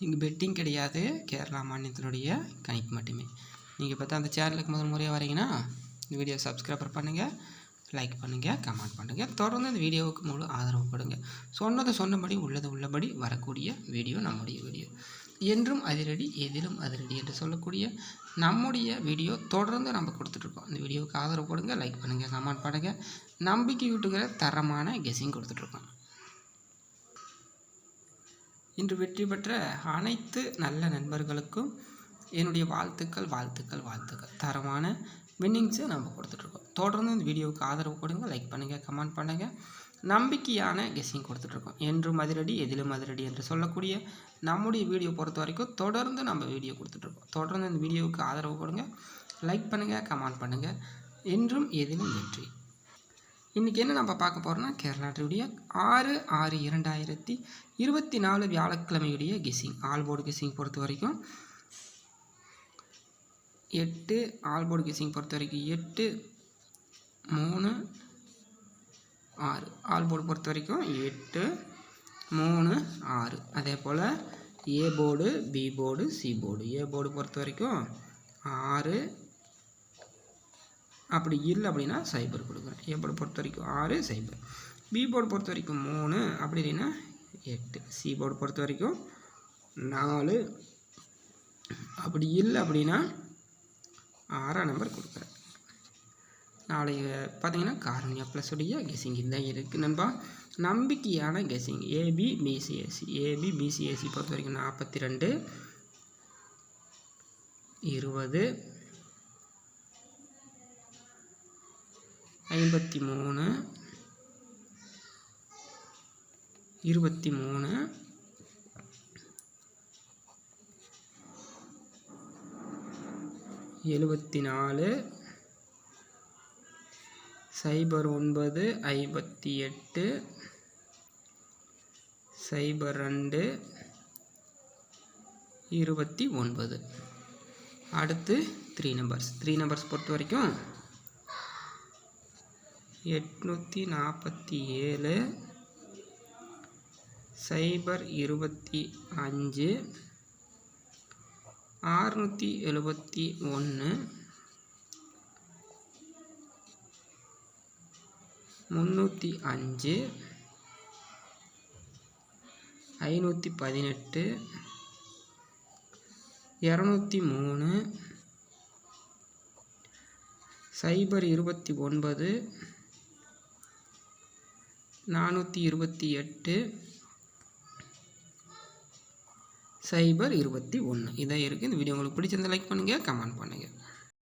இங்கே பெட்டிங் கிடையாது, கேரளா மாநிலத்தினுடைய கணிப்பு மட்டுமே. நீங்கள் பார்த்தா அந்த சேனலுக்கு முதல் முறையாக வரீங்கன்னா இந்த வீடியோ சப்ஸ்கிரைபர் பண்ணுங்கள், லைக் பண்ணுங்கள், கமெண்ட் பண்ணுங்கள். தொடர்ந்து இந்த வீடியோவுக்கு முழு ஆதரவு கொடுங்க. சொன்னபடி உள்ளபடி வரக்கூடிய வீடியோ நம்முடைய வீடியோ. என்றும் அதிரடி எதிலும் அதிரடி என்று சொல்லக்கூடிய நம்முடைய வீடியோ தொடர்ந்து நம்ம கொடுத்துட்ருக்கோம். இந்த வீடியோவுக்கு ஆதரவு கொடுங்க, லைக் பண்ணுங்கள், கமெண்ட் பண்ணுங்கள். நம்பிக்கை விட்டுக்கிற தரமான கெஸிங் கொடுத்துட்ருக்கோம். இன்று வெற்றி பெற்ற அனைத்து நல்ல நண்பர்களுக்கும் என்னுடைய வாழ்த்துக்கள். தரமான வின்னிங்ஸை நம்ம கொடுத்துட்ருக்கோம். தொடர்ந்து இந்த வீடியோவுக்கு ஆதரவு கொடுங்க, லைக் பண்ணுங்கள், கமெண்ட் பண்ணுங்கள். நம்பிக்கையான கெஸ்ஸிங் கொடுத்துட்ருக்கோம். என்றும் அதிரடி எதிலும் அதிரடி என்று சொல்லக்கூடிய நம்முடைய வீடியோ பொறுத்த வரைக்கும் தொடர்ந்து நம்ம வீடியோ கொடுத்துட்ருக்கோம். தொடர்ந்து இந்த வீடியோவுக்கு ஆதரவு கொடுங்க, லைக் பண்ணுங்கள், கமெண்ட் பண்ணுங்கள். என்றும் எதிலும் வெற்றி. இன்றைக்கி என்ன நம்ம பார்க்க போகிறோம்னா கேரளா டுடே 6/6/2024 வியாழக்கிழமையுடைய கெஸ்ஸிங் ஆல்போர்டு கெஸ்ஸிங் பொறுத்த வரைக்கும் 8 ஆல்போர்டு கெஸ்ஸிங் பொறுத்த வரைக்கும் 8 3 6 ஆல்போர்டு பொறுத்த வரைக்கும் 8 3 6. அதே போல் A board, B board, C board. A board பொறுத்த வரைக்கும் 6, அப்படி இல்லை அப்படின்னா சைபர் கொடுக்குறேன். ஏ போர்டு பொறுத்த வரைக்கும் 6 சைபர். பி போர்டு பொறுத்த வரைக்கும் 3, அப்படி இல்லைன்னா 8. சி போர்டு பொறுத்த வரைக்கும் 4, அப்படி இல்லை அப்படின்னா 6ஆம் நம்பர் கொடுக்குறேன். நாளைக்கு பார்த்தீங்கன்னா காரணியா ப்ளஸ் உடைய கெஸிங் தான் இருக்குது நண்பா. நம்பிக்கையான கெஸிங் ஏபி பிசிஏசி பொறுத்த வரைக்கும் 42 20 53 23 74 09 58 02 29. அடுத்து 3 நம்பர்ஸ் பொறுத்த வரைக்கும் 847 025 671 305 518 203 029 428 021. இதான் இருக்குது. இந்த வீடியோ உங்களுக்கு பிடிச்சிருந்தா லைக் பண்ணுங்கள், கமெண்ட் பண்ணுங்கள்.